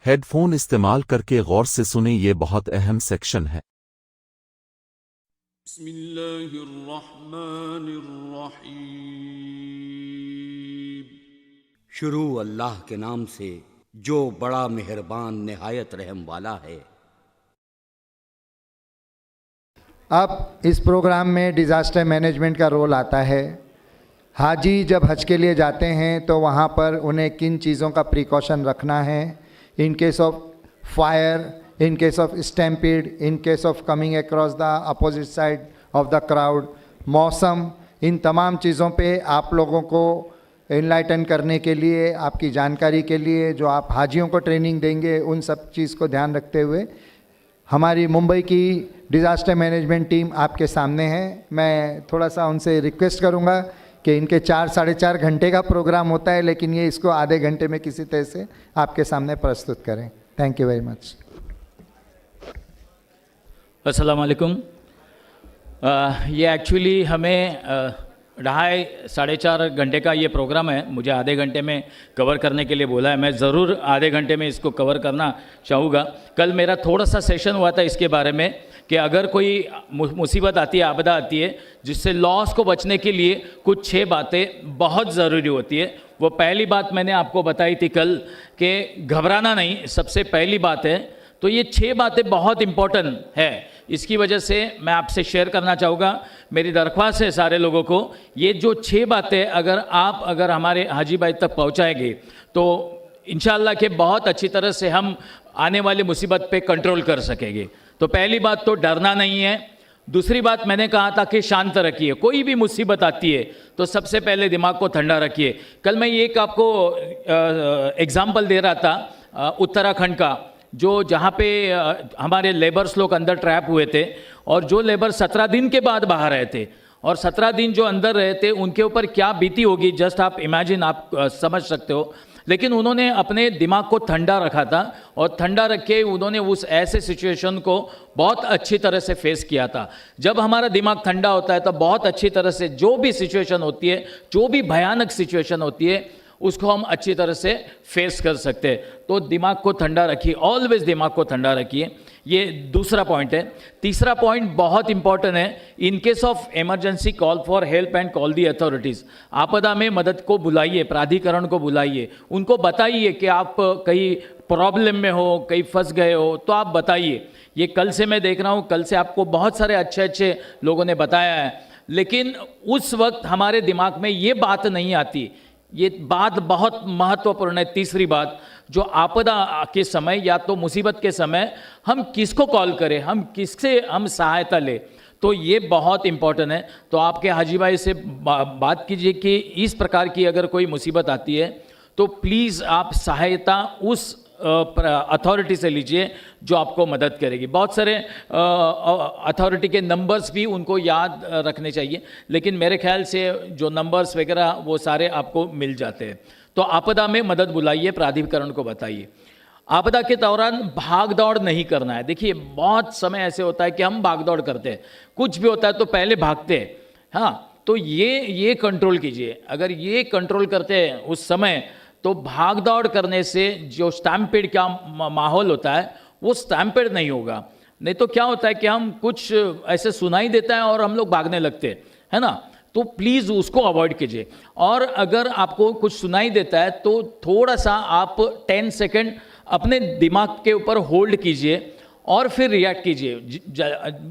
Headphone इस्तेमाल करके गौर से सुने, ये बहुत अहम सेक्शन है। बिस्मिल्लाहिर्रहमानिर्रहीम। शुरू अल्लाह के नाम से जो बड़ा मेहरबान निहायत रहम वाला है। अब इस प्रोग्राम में डिज़ास्टर मैनेजमेंट का रोल आता है। हाजी जब हज के लिए जाते हैं तो वहाँ पर उन्हें किन चीज़ों का प्रिकॉशन रखना है, in case of fire, in case of stampede, in case of coming across the opposite side of the crowd, मौसम, इन तमाम चीज़ों पे आप लोगों को इनलाइटन करने के लिए, आपकी जानकारी के लिए जो आप हाजियों को ट्रेनिंग देंगे, उन सब चीज़ को ध्यान रखते हुए हमारी मुंबई की डिज़ास्टर मैनेजमेंट टीम आपके सामने है। मैं थोड़ा सा उनसे रिक्वेस्ट करूंगा कि इनके 4-4.5 घंटे का प्रोग्राम होता है, लेकिन ये इसको आधे घंटे में किसी तरह से आपके सामने प्रस्तुत करें। Thank you very much. अस्सलाम वालेकुम। ये एक्चुअली हमें 2.5-4.5 घंटे का ये प्रोग्राम है। मुझे आधे घंटे में कवर करने के लिए बोला है। मैं ज़रूर आधे घंटे में इसको कवर करना चाहूँगा। कल मेरा थोड़ा सा सेशन हुआ था इसके बारे में कि अगर कोई मुसीबत आती है, आपदा आती है, जिससे लॉस को बचने के लिए कुछ 6 बातें बहुत ज़रूरी होती है। वो पहली बात मैंने आपको बताई थी कल कि घबराना नहीं, सबसे पहली बात है। तो ये 6 बातें बहुत इम्पोर्टेंट है। इसकी वजह से मैं आपसे शेयर करना चाहूँगा। मेरी दरख्वास्त है सारे लोगों को, ये जो 6 बातें अगर हमारे हाजी भाई तक पहुँचाएंगे तो इंशाअल्लाह के बहुत अच्छी तरह से हम आने वाली मुसीबत पे कंट्रोल कर सकेंगे। तो पहली बात तो डरना नहीं है। दूसरी बात मैंने कहा था कि शांत रखिए। कोई भी मुसीबत आती है तो सबसे पहले दिमाग को ठंडा रखिए। कल मैं एक आपको एग्जाम्पल दे रहा था उत्तराखंड का, जो जहाँ पे हमारे लेबर्स लोग अंदर ट्रैप हुए थे और जो लेबर 17 दिन के बाद बाहर आए थे और 17 दिन जो अंदर रहे थे उनके ऊपर क्या बीती होगी, जस्ट आप इमेजिन, आप समझ सकते हो। लेकिन उन्होंने अपने दिमाग को ठंडा रखा था और ठंडा रख के उन्होंने उस ऐसे सिचुएशन को बहुत अच्छी तरह से फेस किया था। जब हमारा दिमाग ठंडा होता है तो बहुत अच्छी तरह से जो भी सिचुएशन होती है, जो भी भयानक सिचुएशन होती है, उसको हम अच्छी तरह से फेस कर सकते हैं। तो दिमाग को ठंडा रखिए, ऑलवेज दिमाग को ठंडा रखिए। ये दूसरा पॉइंट है। तीसरा पॉइंट बहुत इंपॉर्टेंट है। In case of emergency call for help and call the authorities. आपदा में मदद को बुलाइए, प्राधिकरण को बुलाइए, उनको बताइए कि आप कहीं प्रॉब्लम में हो, कहीं फंस गए हो तो आप बताइए। ये कल से मैं देख रहा हूँ, कल से आपको बहुत सारे अच्छे लोगों ने बताया है, लेकिन उस वक्त हमारे दिमाग में ये बात नहीं आती। ये बात बहुत महत्वपूर्ण है। तीसरी बात, जो आपदा के समय या तो मुसीबत के समय हम किसको कॉल करें, हम किससे हम सहायता लें, तो ये बहुत इंपॉर्टेंट है। तो आपके हाजी भाई से बात कीजिए कि इस प्रकार की अगर कोई मुसीबत आती है तो प्लीज़ आप सहायता उस अथॉरिटी से लीजिए जो आपको मदद करेगी। बहुत सारे अथॉरिटी के नंबर्स भी उनको याद रखने चाहिए, लेकिन मेरे ख्याल से जो नंबर्स वगैरह वो सारे आपको मिल जाते हैं। तो आपदा में मदद बुलाइए, प्राधिकरण को बताइए। आपदा के दौरान भाग दौड़ नहीं करना है। देखिए बहुत समय ऐसे होता है कि हम भाग दौड़ करते हैं, कुछ भी होता है तो पहले भागते हैं। हाँ, तो ये कंट्रोल कीजिए। अगर ये कंट्रोल करते हैं उस समय तो भाग दौड़ करने से जो स्टैम्पेड का माहौल होता है वो स्टैम्पेड नहीं होगा। नहीं तो क्या होता है कि हम कुछ ऐसे सुनाई देता है और हम लोग भागने लगते हैं, है ना। तो प्लीज़ उसको अवॉइड कीजिए। और अगर आपको कुछ सुनाई देता है तो थोड़ा सा आप 10 सेकेंड अपने दिमाग के ऊपर होल्ड कीजिए और फिर रिएक्ट कीजिए।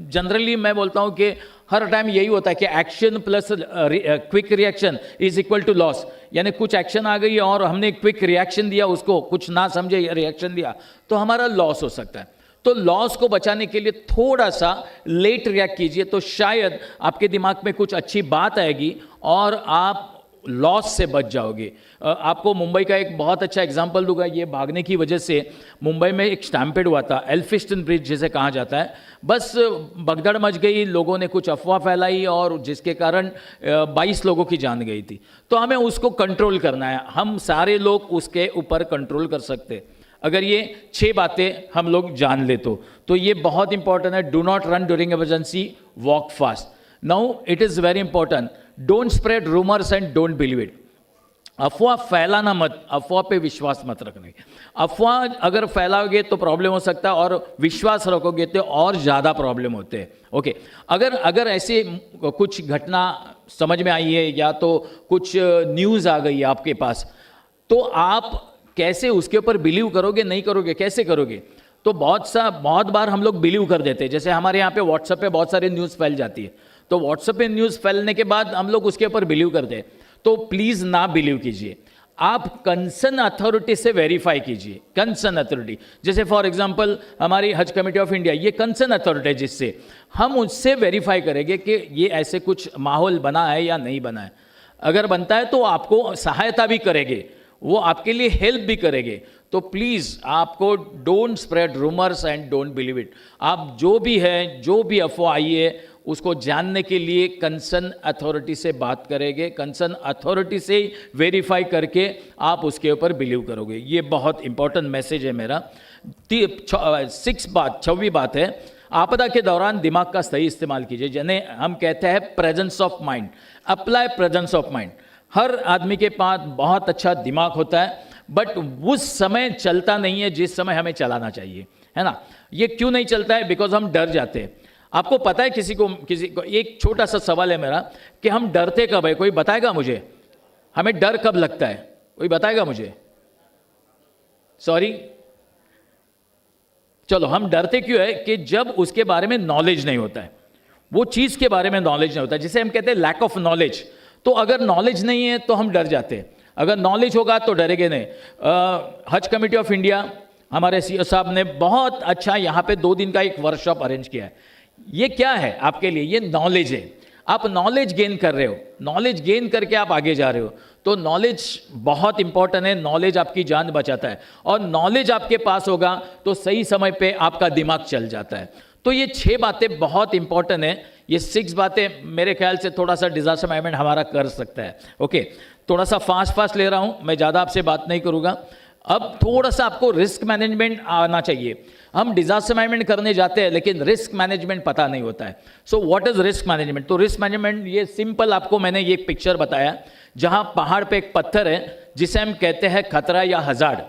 जनरली मैं बोलता हूँ कि हर टाइम यही होता है कि action plus quick reaction is equal to loss. यानी कुछ एक्शन आ गई और हमने क्विक रिएक्शन दिया, उसको कुछ ना समझे रिएक्शन दिया, तो हमारा लॉस हो सकता है। तो लॉस को बचाने के लिए थोड़ा सा लेट रिएक्ट कीजिए, तो शायद आपके दिमाग में कुछ अच्छी बात आएगी और आप लॉस से बच जाओगे। आपको मुंबई का एक बहुत अच्छा एग्जांपल दूंगा। ये भागने की वजह से मुंबई में एक स्टैम्पेड हुआ था, एल्फिस्टन ब्रिज जिसे कहा जाता है। बस भगदड़ मच गई, लोगों ने कुछ अफवाह फैलाई और जिसके कारण 22 लोगों की जान गई थी। तो हमें उसको कंट्रोल करना है। हम सारे लोग उसके ऊपर कंट्रोल कर सकते हैं अगर ये 6 बातें हम लोग जान ले तो ये बहुत इंपॉर्टेंट है। Do not run during emergency, walk fast. Now it is very important, don't spread rumours and don't believe it. अफवाह फैलाना मत, अफवाह पे विश्वास मत रखने। अफवाह अगर फैलाओगे तो प्रॉब्लम हो सकता है, और विश्वास रखोगे तो और ज़्यादा प्रॉब्लम होते हैं। ओके, अगर ऐसे कुछ घटना समझ में आई है या तो कुछ न्यूज़ आ गई है आपके पास, तो आप कैसे उसके ऊपर बिलीव करोगे, नहीं करोगे, कैसे करोगे? तो बहुत बार हम लोग बिलीव कर देते हैं। जैसे हमारे यहाँ पे व्हाट्सएप पे बहुत सारी न्यूज़ फैल जाती है, तो व्हाट्सएप पे न्यूज़ फैलने के बाद हम लोग उसके ऊपर बिलीव करते हैं। तो प्लीज़ ना बिलीव कीजिए, आप कंसर्न अथॉरिटी से वेरीफाई कीजिए। कंसर्न अथॉरिटी, जैसे फॉर एग्जांपल हमारी हज कमेटी ऑफ इंडिया, ये कंसर्न अथॉरिटी है, जिससे हम उससे वेरीफाई करेंगे कि ये ऐसे कुछ माहौल बना है या नहीं बना है। अगर बनता है तो आपको सहायता भी करेंगे, वो आपके लिए हेल्प भी करेंगे। तो प्लीज़ आपको don't spread rumours and don't believe it. आप जो भी है, जो भी अफवाह आई है, उसको जानने के लिए कंसर्न अथॉरिटी से बात करेंगे, कंसर्न अथॉरिटी से ही वेरीफाई करके आप उसके ऊपर बिलीव करोगे। ये बहुत इंपॉर्टेंट मैसेज है मेरा। 6वीं बात है, आपदा के दौरान दिमाग का सही इस्तेमाल कीजिए, जिन्हें हम कहते हैं presence of mind. Apply presence of mind. हर आदमी के पास बहुत अच्छा दिमाग होता है, बट उस समय चलता नहीं है जिस समय हमें चलाना चाहिए, है ना। ये क्यों नहीं चलता है? बिकॉज हम डर जाते हैं। आपको पता है, किसी को एक छोटा सा सवाल है मेरा कि हम डरते कब है? कोई बताएगा मुझे? हमें डर कब लगता है? कोई बताएगा मुझे? सॉरी, चलो, हम डरते क्यों है कि जब उसके बारे में नॉलेज नहीं होता है, वो चीज़ के बारे में नॉलेज नहीं होता है, जिसे हम कहते हैं लैक ऑफ नॉलेज। तो अगर नॉलेज नहीं है तो हम डर जाते हैं, अगर नॉलेज होगा तो डरेंगे नहीं। हज कमेटी ऑफ इंडिया, हमारे सीईओ साहब ने बहुत अच्छा यहाँ पे 2 दिन का एक वर्कशॉप अरेंज किया है। ये क्या है आपके लिए? ये नॉलेज है। आप नॉलेज गेन कर रहे हो, नॉलेज गेन करके आप आगे जा रहे हो, तो नॉलेज बहुत इंपॉर्टेंट है। नॉलेज आपकी जान बचाता है, और नॉलेज आपके पास होगा तो सही समय पे आपका दिमाग चल जाता है। तो ये 6 बातें बहुत इंपॉर्टेंट है। ये 6 बातें मेरे ख्याल से थोड़ा सा डिजास्टर मैनेजमेंट हमारा कर सकता है। ओके, थोड़ा सा फास्ट ले रहा हूँ, मैं ज़्यादा आपसे बात नहीं करूँगा। अब थोड़ा सा आपको रिस्क मैनेजमेंट आना चाहिए। हम डिजास्टर मैनेजमेंट करने जाते हैं, लेकिन रिस्क मैनेजमेंट पता नहीं होता है। So what is risk management? तो रिस्क मैनेजमेंट ये सिंपल, आपको मैंने ये एक पिक्चर बताया जहां पहाड़ पे एक पत्थर है जिसे हम कहते हैं खतरा या हजार्ड।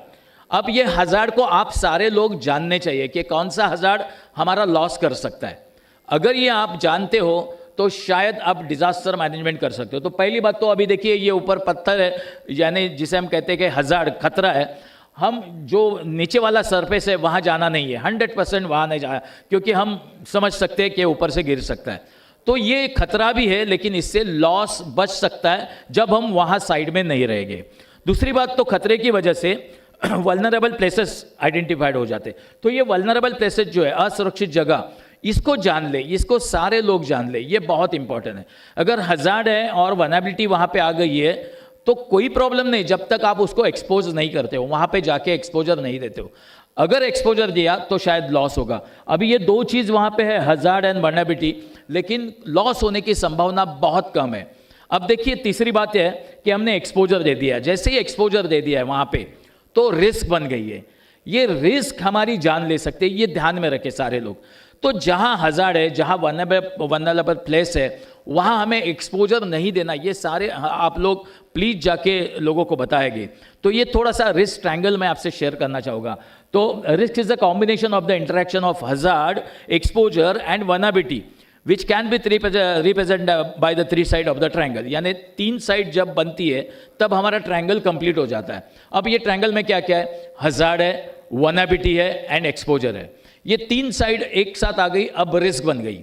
अब ये हजार्ड को आप सारे लोग जानने चाहिए कि कौन सा हजार्ड हमारा लॉस कर सकता है। अगर ये आप जानते हो तो शायद आप डिजास्टर मैनेजमेंट कर सकते हो। तो पहली बात तो अभी देखिए, ये ऊपर पत्थर है, यानी जिसे हम कहते हैं कि हजार्ड, खतरा है। हम जो नीचे वाला सरफेस है वहाँ जाना नहीं है, 100% वहाँ नहीं जाना, क्योंकि हम समझ सकते हैं कि ऊपर से गिर सकता है। तो ये खतरा भी है, लेकिन इससे लॉस बच सकता है जब हम वहाँ साइड में नहीं रहेंगे। दूसरी बात, तो खतरे की वजह से वल्नरेबल प्लेसेस आइडेंटिफाइड हो जाते। तो ये वल्नरेबल प्लेसेस जो है, असुरक्षित जगह, इसको जान ले, इसको सारे लोग जान ले, ये बहुत इंपॉर्टेंट है। अगर हजार्ड है और वनएबिलिटी वहाँ पे आ गई है तो कोई प्रॉब्लम नहीं, जब तक आप उसको एक्सपोज नहीं करते हो, वहाँ पे जाके एक्सपोजर नहीं देते हो। अगर एक्सपोजर दिया तो शायद लॉस होगा। अभी ये 2 चीज़ वहाँ पे है, हजार्ड एंड वल्नरेबिलिटी, लेकिन लॉस होने की संभावना बहुत कम है। अब देखिए, तीसरी बात है कि हमने एक्सपोजर दे दिया है। जैसे ही एक्सपोजर दे दिया है वहाँ पे, तो रिस्क बन गई है। ये रिस्क हमारी जान ले सकते हैं, ये ध्यान में रखे सारे लोग। तो जहाँ हजार्ड है, जहाँ वल्नरेबल प्लेस है, वहाँ हमें एक्सपोजर नहीं देना। ये सारे आप लोग प्लीज़ जाके लोगों को बताएंगे। तो ये थोड़ा सा रिस्क ट्रायंगल मैं आपसे शेयर करना चाहूँगा। तो risk is the combination of the interaction of hazard, exposure and vulnerability which can be represent by the 3 side of the triangle. यानी 3 साइड जब बनती है तब हमारा ट्रायंगल कंप्लीट हो जाता है। अब ये ट्रायंगल में क्या क्या है? हजार्ड है, वल्नरेबिलिटी है एंड एक्सपोजर है। ये 3 साइड एक साथ आ गई, अब रिस्क बन गई।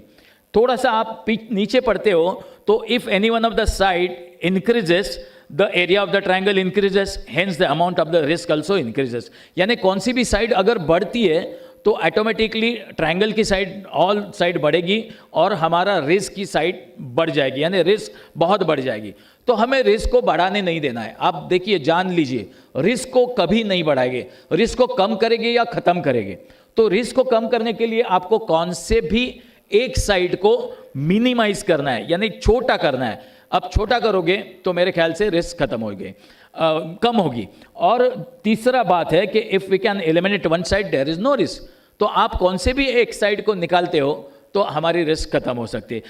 थोड़ा सा आप नीचे पढ़ते हो तो if any one of the side increases, the area of the triangle increases, hence the amount of the risk also increases. यानी कौन सी भी साइड अगर बढ़ती है तो ऑटोमेटिकली ट्रायंगल की साइड, ऑल साइड बढ़ेगी और हमारा रिस्क की साइड बढ़ जाएगी, यानी रिस्क बहुत बढ़ जाएगी। तो हमें रिस्क को बढ़ाने नहीं देना है। आप देखिए, जान लीजिए, रिस्क को कभी नहीं बढ़ाएंगे, रिस्क को कम करेंगे या खत्म करेंगे। तो रिस्क को कम करने के लिए आपको कौन से भी एक साइड को मिनिमाइज करना है, यानी छोटा करना है। अब छोटा करोगे तो मेरे ख्याल से रिस्क खत्म होगी, कम होगी। और तीसरा बात है कि if we can eliminate one side there is no risk. तो आप कौन से भी एक साइड को निकालते हो तो हमारी रिस्क खत्म हो सकती है।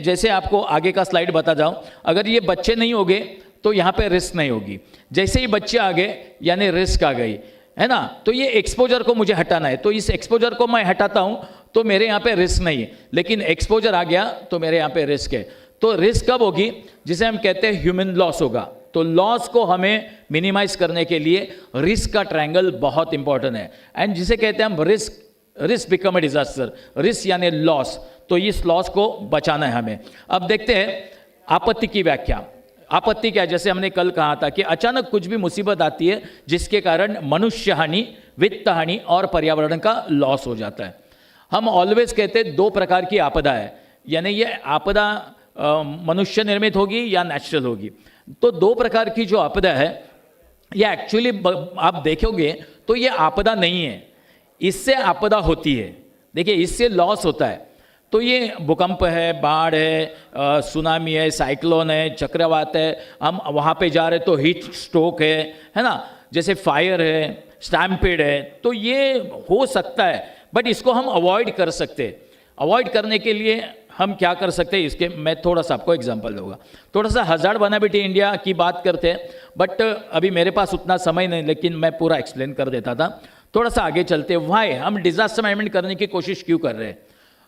जैसे आपको आगे का स्लाइड बता जाऊं, अगर ये बच्चे नहीं होंगे तो यहाँ पे रिस्क नहीं होगी। जैसे ही बच्चे आ गए यानी रिस्क आ गई, है ना, तो ये एक्सपोजर को मुझे हटाना है, तो इस एक्सपोजर को मैं हटाता हूँ तो मेरे यहाँ पे रिस्क नहीं है, लेकिन एक्सपोजर आ गया तो मेरे यहाँ पे रिस्क है। तो रिस्क कब होगी? जिसे हम कहते हैं ह्यूमन लॉस होगा। तो लॉस को हमें मिनिमाइज करने के लिए रिस्क का ट्रायंगल बहुत इंपॉर्टेंट है, एंड जिसे कहते हैं हम risk become a disaster, risk यानी लॉस, तो इस लॉस को बचाना है हमें। अब देखते हैं आपत्ति की व्याख्या। आपत्ति क्या है? जैसे हमने कल कहा था कि अचानक कुछ भी मुसीबत आती है जिसके कारण मनुष्य हानि, वित्त हानि और पर्यावरण का लॉस हो जाता है। हम ऑलवेज कहते हैं दो प्रकार की आपदा है, यानी ये आपदा मनुष्य निर्मित होगी या नेचुरल होगी। तो दो प्रकार की जो आपदा है ये एक्चुअली आप देखोगे तो ये आपदा नहीं है, इससे आपदा होती है। देखिए, इससे लॉस होता है। तो ये भूकंप है, बाढ़ है, सुनामी है, साइक्लोन है, चक्रवात है, हम वहाँ पे जा रहे तो हीट स्ट्रोक है ना, जैसे फायर है, स्टैम्पेड है, तो ये हो सकता है, बट इसको हम अवॉइड कर सकते हैं। अवॉइड करने के लिए हम क्या कर सकते हैं, इसके मैं थोड़ा सा आपको एग्जांपल दूंगा। थोड़ा सा हजार्ड बनाबिलिटी इंडिया की बात करते हैं, बट अभी मेरे पास उतना समय नहीं, लेकिन मैं पूरा एक्सप्लेन कर देता था। थोड़ा सा आगे चलते हैं, वाई हम डिजास्टर मैनेजमेंट करने की कोशिश क्यों कर रहे हैं?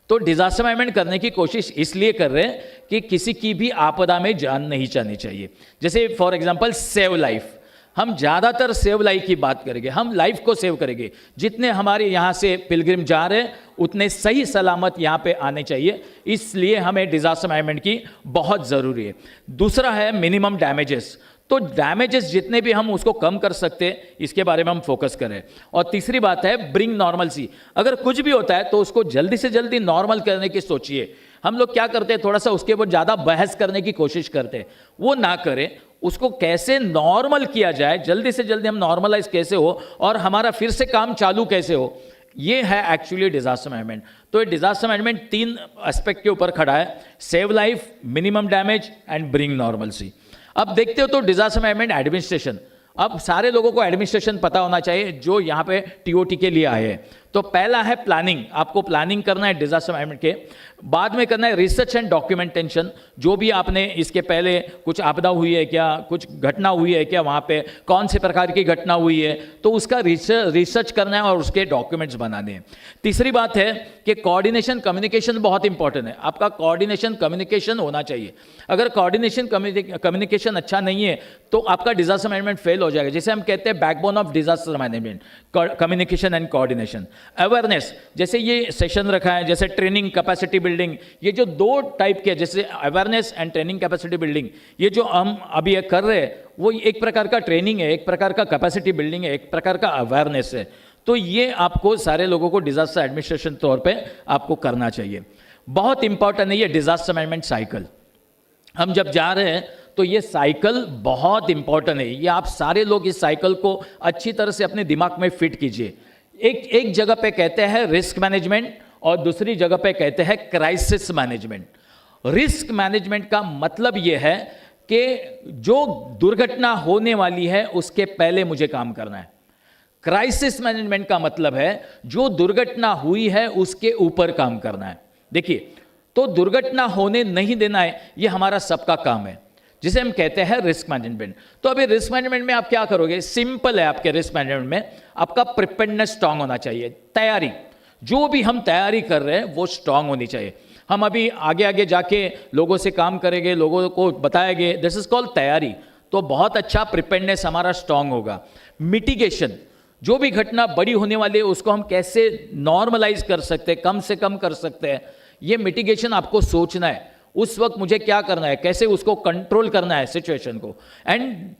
तो डिजास्टर मैनेजमेंट करने की कोशिश इसलिए कर रहे हैं कि किसी की भी आपदा में जान नहीं जानी चाहिए। जैसे फॉर एग्जांपल सेव लाइफ, हम ज़्यादातर सेव लाइफ की बात करेंगे, हम लाइफ को सेव करेंगे। जितने हमारे यहाँ से पिलग्रिम जा रहे हैं उतने सही सलामत यहाँ पे आने चाहिए, इसलिए हमें डिजास्टर मैनेजमेंट की बहुत ज़रूरी है। दूसरा है मिनिमम डैमेजेस, तो डैमेजेस जितने भी हम उसको कम कर सकते हैं इसके बारे में हम फोकस करें। और तीसरी बात है ब्रिंग नॉर्मलसी, अगर कुछ भी होता है तो उसको जल्दी से जल्दी नॉर्मल करने की सोचिए। हम लोग क्या करते हैं, थोड़ा सा उसके ऊपर ज़्यादा बहस करने की कोशिश करते हैं, वो ना करें, उसको कैसे नॉर्मल किया जाए, जल्दी से जल्दी हम नॉर्मलाइज कैसे हो और हमारा फिर से काम चालू कैसे हो, ये है एक्चुअली डिजास्टर मैनेजमेंट। तो ये डिजास्टर मैनेजमेंट 3 एस्पेक्ट के ऊपर खड़ा है, save life, minimum damage and bring normalcy. अब देखते हो तो डिजास्टर मैनेजमेंट एडमिनिस्ट्रेशन, अब सारे लोगों को एडमिनिस्ट्रेशन पता होना चाहिए जो यहाँ पे टीओटी के लिए आए हैं। तो पहला है प्लानिंग, आपको प्लानिंग करना है डिजास्टर मैनेजमेंट के। बाद में करना है रिसर्च एंड डॉक्यूमेंटेशन, जो भी आपने इसके पहले कुछ आपदा हुई है क्या, कुछ घटना हुई है क्या, वहाँ पे कौन से प्रकार की घटना हुई है, तो उसका रिसर्च करना है और उसके डॉक्यूमेंट्स बनाने हैं। तीसरी बात है कि कोऑर्डिनेशन कम्युनिकेशन बहुत इंपॉर्टेंट है, आपका कोऑर्डिनेशन कम्युनिकेशन होना चाहिए। अगर कोऑर्डिनेशन कम्युनिकेशन अच्छा नहीं है तो आपका डिजास्टर मैनेजमेंट फेल हो जाएगा। जैसे हम कहते हैं backbone of disaster management, communication and coordination. Awareness, जैसे ये सेशन रखा है, जैसे ट्रेनिंग, कैपेसिटी बिल्डिंग, ये जो 2 टाइप के, जैसे awareness and training capacity building, ये जो हम अभी ये कर रहे हैं वो एक प्रकार का ट्रेनिंग है, एक प्रकार का कैपेसिटी बिल्डिंग है, एक प्रकार का अवेयरनेस है। तो ये आपको सारे लोगों को डिजास्टर एडमिनिस्ट्रेशन तौर पे आपको करना चाहिए। बहुत इंपॉर्टेंट है ये डिजास्टर मैनेजमेंट साइकिल, हम जब जा रहे हैं तो ये साइकिल बहुत इंपॉर्टेंट है। ये आप सारे लोग इस साइकिल को अच्छी तरह से अपने दिमाग में फिट कीजिए। एक जगह पे कहते हैं रिस्क मैनेजमेंट और दूसरी जगह पे कहते हैं क्राइसिस मैनेजमेंट। रिस्क मैनेजमेंट का मतलब ये है कि जो दुर्घटना होने वाली है उसके पहले मुझे काम करना है। क्राइसिस मैनेजमेंट का मतलब है जो दुर्घटना हुई है उसके ऊपर काम करना है। देखिए, तो दुर्घटना होने नहीं देना है, ये हमारा सबका काम है, जिसे हम कहते हैं रिस्क मैनेजमेंट। तो अभी रिस्क मैनेजमेंट में आप क्या करोगे, सिंपल है। आपके रिस्क मैनेजमेंट में आपका प्रिपेयर्डनेस स्ट्रांग होना चाहिए। तैयारी, जो भी हम तैयारी कर रहे हैं वो स्ट्रांग होनी चाहिए। हम अभी आगे आगे जाके लोगों से काम करेंगे, लोगों को बताएंगे, दिस इज कॉल्ड तैयारी। तो बहुत अच्छा प्रिपेयर्डनेस हमारा स्ट्रांग होगा। मिटिगेशन, जो भी घटना बड़ी होने वाली है उसको हम कैसे नॉर्मलाइज कर सकते हैं, कम से कम कर सकते हैं, ये मिटिगेशन आपको सोचना है। उस वक्त मुझे क्या करना है, कैसे उसको कंट्रोल करना है सिचुएशन को। एंड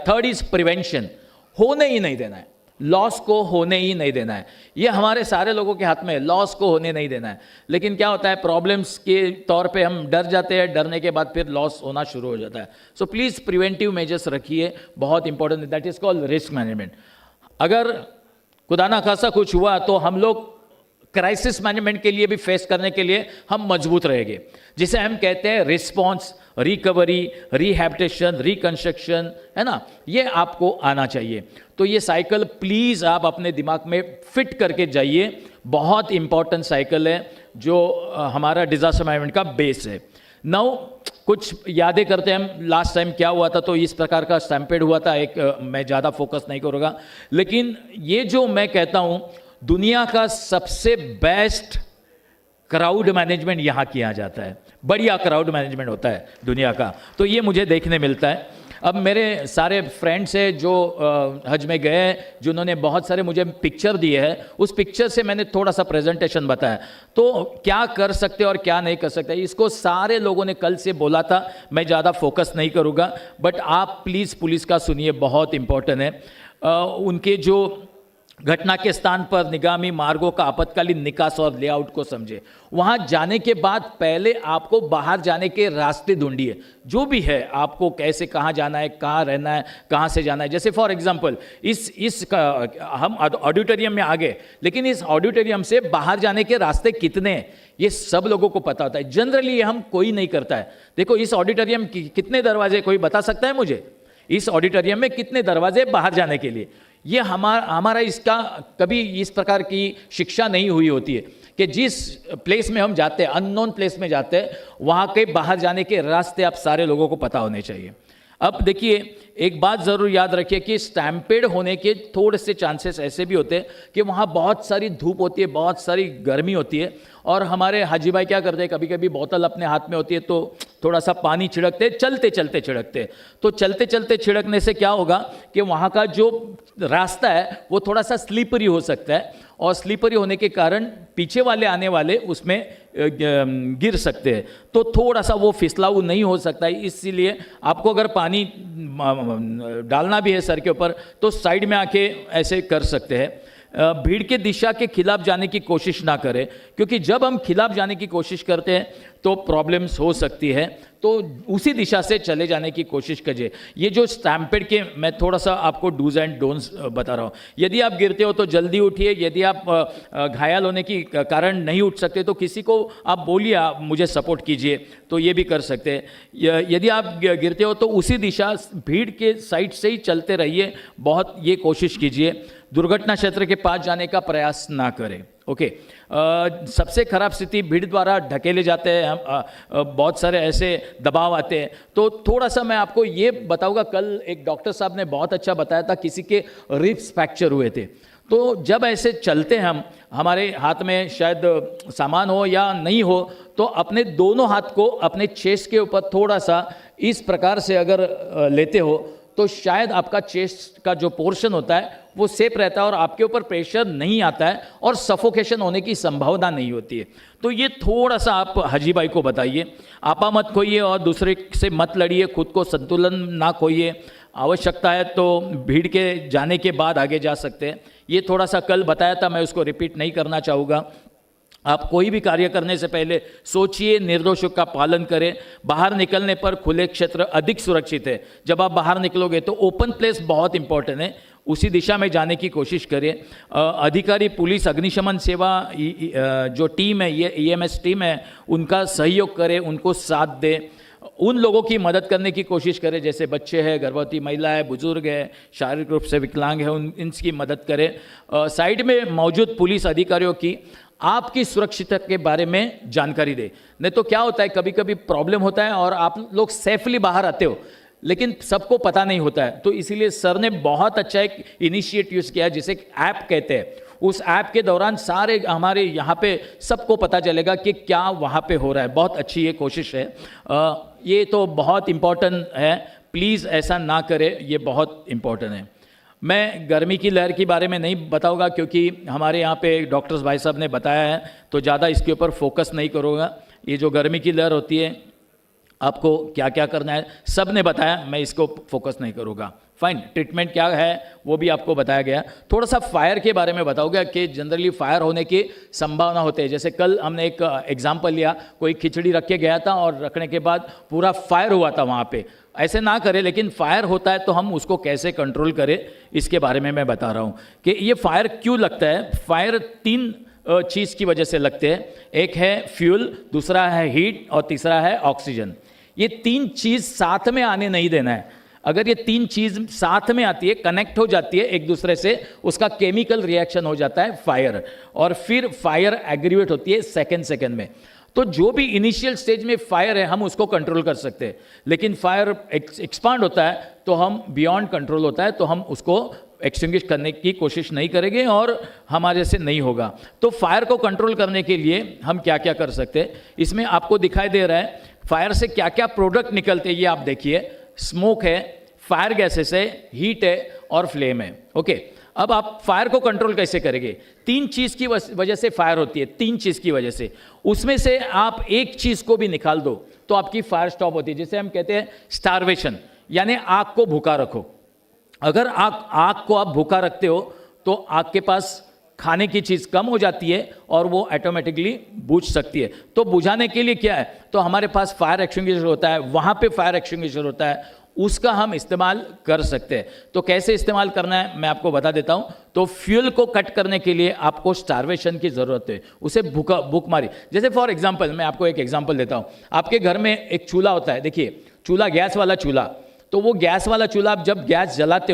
थर्ड इज प्रिवेंशन, होने ही नहीं देना है, लॉस को होने ही नहीं देना है। ये हमारे सारे लोगों के हाथ में है, लॉस को होने नहीं देना है। लेकिन क्या होता है, प्रॉब्लम्स के तौर पे हम डर जाते हैं, डरने के बाद फिर लॉस होना शुरू हो जाता है। सो प्लीज़ प्रिवेंटिव मेजर्स रखिए, बहुत important, that is called risk management. अगर खुदा ना खासा कुछ हुआ तो हम लोग क्राइसिस मैनेजमेंट के लिए भी फेस करने के लिए हम मजबूत रहेंगे, जिसे हम कहते हैं रिस्पॉन्स, रिकवरी, रिहैबिटेशन, रिकंस्ट्रक्शन, है ना, ये आपको आना चाहिए। तो ये साइकिल प्लीज़ आप अपने दिमाग में फिट करके जाइए, बहुत इंपॉर्टेंट साइकिल है जो हमारा डिजास्टर मैनेजमेंट का बेस है। नाउ कुछ यादें करते हैं हम, लास्ट टाइम क्या हुआ था। तो इस प्रकार का स्टैम्पेड हुआ था एक, मैं ज़्यादा फोकस नहीं करूँगा, लेकिन ये जो मैं कहता हूँ दुनिया का सबसे बेस्ट क्राउड मैनेजमेंट यहाँ किया जाता है, बढ़िया क्राउड मैनेजमेंट होता है दुनिया का, तो ये मुझे देखने मिलता है। अब मेरे सारे फ्रेंड्स हैं जो हज में गए, जिन्होंने बहुत सारे मुझे पिक्चर दिए हैं, उस पिक्चर से मैंने थोड़ा सा प्रेजेंटेशन बताया। तो क्या कर सकते और क्या नहीं कर सकते, इसको सारे लोगों ने कल से बोला था, मैं ज़्यादा फोकस नहीं करूँगा, बट आप प्लीज़ पुलिस का सुनिए, बहुत इंपॉर्टेंट है। उनके जो घटना के स्थान पर निगामी मार्गों का आपातकालीन निकास और लेआउट को समझे। वहां जाने के बाद पहले आपको बाहर जाने के रास्ते ढूंढिए, जो भी है आपको कैसे, कहाँ जाना है, कहाँ रहना है, कहाँ से जाना है। जैसे फॉर एग्जांपल हम ऑडिटोरियम में आ गए, लेकिन इस ऑडिटोरियम से बाहर जाने के रास्ते कितने हैं ये सब लोगों को पता होता है। जनरली हम कोई नहीं करता है। देखो इस ऑडिटोरियम की कितने दरवाजे, कोई बता सकता है मुझे इस ऑडिटोरियम में कितने दरवाजे बाहर जाने के लिए? ये हमारा इसका कभी इस प्रकार की शिक्षा नहीं हुई होती है कि जिस प्लेस में हम जाते हैं, अननोन प्लेस में जाते हैं, वहाँ के बाहर जाने के रास्ते आप सारे लोगों को पता होने चाहिए। अब देखिए एक बात ज़रूर याद रखिए कि स्टैम्पेड होने के थोड़े से चांसेस ऐसे भी होते हैं कि वहाँ बहुत सारी धूप होती है, बहुत सारी गर्मी होती है, और हमारे हाजी भाई क्या करते हैं, कभी कभी बोतल अपने हाथ में होती है तो थोड़ा सा पानी छिड़कते, चलते चलते छिड़कते। तो चलते चलते छिड़कने से क्या होगा कि वहाँ का जो रास्ता है वो थोड़ा सा स्लीपरी हो सकता है, और स्लीपरी होने के कारण पीछे वाले आने वाले उसमें गिर सकते हैं, तो थोड़ा सा वो फिसलाऊ नहीं हो सकता है। इसीलिए आपको अगर पानी डालना भी है सर के ऊपर तो साइड में आके ऐसे कर सकते हैं। भीड़ के दिशा के खिलाफ जाने की कोशिश ना करें, क्योंकि जब हम खिलाफ जाने की कोशिश करते हैं तो प्रॉब्लम्स हो सकती है, तो उसी दिशा से चले जाने की कोशिश कीजिए। ये जो स्टैम्पेड के मैं थोड़ा सा आपको डूज एंड डोंट्स बता रहा हूँ। यदि आप गिरते हो तो जल्दी उठिए, यदि आप घायल होने की कारण नहीं उठ सकते तो किसी को आप बोलिए आप मुझे सपोर्ट कीजिए, तो ये भी कर सकते हैं। यदि आप गिरते हो तो उसी दिशा भीड़ के साइड से ही चलते रहिए, बहुत ये कोशिश कीजिए। दुर्घटना क्षेत्र के पास जाने का प्रयास ना करें। ओके, सबसे खराब स्थिति भीड़ द्वारा ढकेले जाते हैं, हम बहुत सारे ऐसे दबाव आते हैं। तो थोड़ा सा मैं आपको ये बताऊंगा, कल एक डॉक्टर साहब ने बहुत अच्छा बताया था, किसी के रिब्स फ्रैक्चर हुए थे। तो जब ऐसे चलते हैं हम, हमारे हाथ में शायद सामान हो या नहीं हो, तो अपने दोनों हाथ को अपने चेस्ट के ऊपर थोड़ा सा इस प्रकार से अगर लेते हो तो शायद आपका चेस्ट का जो पोर्शन होता है वो सेफ रहता है और आपके ऊपर प्रेशर नहीं आता है और सफोकेशन होने की संभावना नहीं होती है। तो ये थोड़ा सा आप हाजी भाई को बताइए। आपा मत खोइए और दूसरे से मत लड़िए, खुद को संतुलन ना खोइए। आवश्यकता है तो भीड़ के जाने के बाद आगे जा सकते हैं। ये थोड़ा सा कल बताया था, मैं उसको रिपीट नहीं करना चाहूँगा। आप कोई भी कार्य करने से पहले सोचिए, निर्देशों का पालन करें। बाहर निकलने पर खुले क्षेत्र अधिक सुरक्षित है। जब आप बाहर निकलोगे तो ओपन प्लेस बहुत इंपॉर्टेंट है, उसी दिशा में जाने की कोशिश करें। अधिकारी, पुलिस, अग्निशमन सेवा जो टीम है, ये EMS टीम है, उनका सहयोग करें, उनको साथ दें। उन लोगों की मदद करने की कोशिश करें जैसे बच्चे हैं, गर्भवती महिला है, बुजुर्ग है, शारीरिक रूप से विकलांग है, इनकी मदद करें। साइड में मौजूद पुलिस अधिकारियों की आपकी सुरक्षितता के बारे में जानकारी दे। नहीं तो क्या होता है, कभी कभी प्रॉब्लम होता है और आप लोग सेफली बाहर आते हो लेकिन सबको पता नहीं होता है। तो इसीलिए सर ने बहुत अच्छा एक इनिशिएटिव यूज़ किया जिसे ऐप कहते हैं। उस ऐप के दौरान सारे हमारे यहाँ पे सबको पता चलेगा कि क्या वहाँ पे हो रहा है। बहुत अच्छी ये कोशिश है। ये तो बहुत इम्पोर्टेंट है, प्लीज़ ऐसा ना करें, ये बहुत इम्पोर्टेंट है। मैं गर्मी की लहर के बारे में नहीं बताऊंगा क्योंकि हमारे यहाँ पे डॉक्टर्स भाई साहब ने बताया है, तो ज़्यादा इसके ऊपर फोकस नहीं करूँगा। ये जो गर्मी की लहर होती है, आपको क्या क्या करना है सब ने बताया, मैं इसको फोकस नहीं करूँगा। फाइन, ट्रीटमेंट क्या है वो भी आपको बताया गया। थोड़ा सा फायर के बारे में बताऊँगा कि जनरली फायर होने की संभावना होती है। जैसे कल हमने एक एग्जाम्पल लिया, कोई खिचड़ी रख के गया था और रखने के बाद पूरा फायर हुआ था वहाँ पे। ऐसे ना करें, लेकिन फायर होता है तो हम उसको कैसे कंट्रोल करें इसके बारे में मैं बता रहा हूँ कि ये फायर क्यों लगता है। फायर 3 चीज़ की वजह से लगते हैं। एक है फ्यूल, दूसरा है हीट और तीसरा है ऑक्सीजन। ये 3 चीज़ साथ में आने नहीं देना है। अगर ये 3 चीज़ साथ में आती है, कनेक्ट हो जाती है एक दूसरे से, उसका केमिकल रिएक्शन हो जाता है फायर, और फिर फायर एग्रीवेट होती है सेकेंड में। तो जो भी इनिशियल स्टेज में फायर है हम उसको कंट्रोल कर सकते हैं, लेकिन फायर एक्सपांड होता है तो हम बियॉन्ड कंट्रोल होता है तो हम उसको एक्सटिंग्विश करने की कोशिश नहीं करेंगे और हमारे से नहीं होगा। तो फायर को कंट्रोल करने के लिए हम क्या क्या कर सकते हैं, इसमें आपको दिखाई दे रहा है फायर से क्या क्या प्रोडक्ट निकलते हैं। ये आप देखिए, स्मोक है, फायर गैसेस है, हीट है और फ्लेम है। ओके, अब आप फायर को कंट्रोल कैसे करेंगे? 3 चीज़ की वजह से फायर होती है, 3 चीज़ की वजह से। उसमें से आप एक चीज़ को भी निकाल दो तो आपकी फायर स्टॉप होती है, जिसे हम कहते हैं स्टारवेशन, यानी आग को भूखा रखो। अगर आग को आप भूखा रखते हो तो आपके पास खाने की चीज़ कम हो जाती है और वो ऑटोमेटिकली बुझ सकती है। तो बुझाने के लिए क्या है, तो हमारे पास फायर एक्सटिंग्विशर होता है, वहाँ पे फायर एक्सटिंग्विशर होता है, उसका हम इस्तेमाल कर सकते हैं। तो कैसे इस्तेमाल करना है मैं आपको बता देता हूँ। तो फ्यूल को कट करने के लिए आपको स्टारवेशन की ज़रूरत है, उसे भूखमारी। जैसे फॉर एग्जांपल मैं आपको एक एग्जांपल देता हूँ। आपके घर में एक चूल्हा होता है, देखिए चूल्हा, गैस वाला चूल्हा। तो वो गैस वाला चूल्हा आप जब गैस जलाते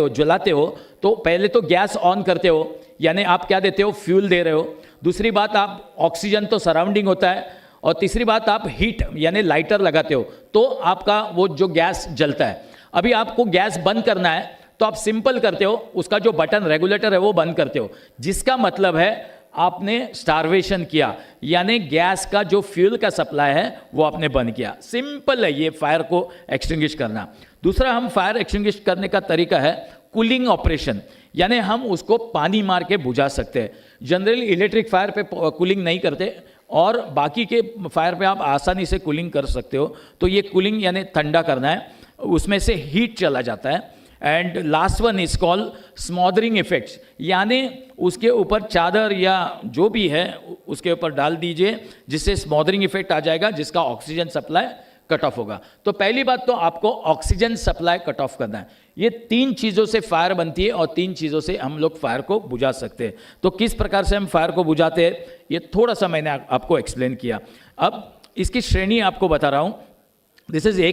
हो तो पहले तो गैस ऑन करते हो, यानी आप क्या देते हो, फ्यूल दे रहे हो। दूसरी बात, आप ऑक्सीजन तो सराउंडिंग होता है, और तीसरी बात आप हीट यानी लाइटर लगाते हो तो आपका वो जो गैस जलता है। अभी आपको गैस बंद करना है तो आप सिंपल करते हो, उसका जो बटन रेगुलेटर है वो बंद करते हो, जिसका मतलब है आपने स्टारवेशन किया, यानी गैस का जो फ्यूल का सप्लाई है वो आपने बंद किया। सिंपल है ये फायर को एक्सटिंग्विश करना। दूसरा हम फायर एक्सटिंग्विश करने का तरीका है कूलिंग ऑपरेशन, यानी हम उसको पानी मार के बुझा सकते हैं। जनरली इलेक्ट्रिक फायर पे कूलिंग नहीं करते और बाकी के फायर पे आप आसानी से कूलिंग कर सकते हो। तो ये कूलिंग यानी ठंडा करना है, उसमें से हीट चला जाता है। And last one is called smothering effects, यानी उसके ऊपर चादर या जो भी है उसके ऊपर डाल दीजिए, जिससे स्मॉदरिंग इफेक्ट आ जाएगा, जिसका ऑक्सीजन सप्लाई कट ऑफ होगा। तो पहली बात तो आपको ऑक्सीजन सप्लाई कट ऑफ करना है। ये 3 चीज़ों से फायर बनती है और 3 चीज़ों से हम लोग फायर को बुझा सकते हैं। तो किस प्रकार से हम फायर को बुझाते हैं ये थोड़ा सा मैंने आपको एक्सप्लेन किया। अब इसकी श्रेणी आपको बता रहा हूँ। This is A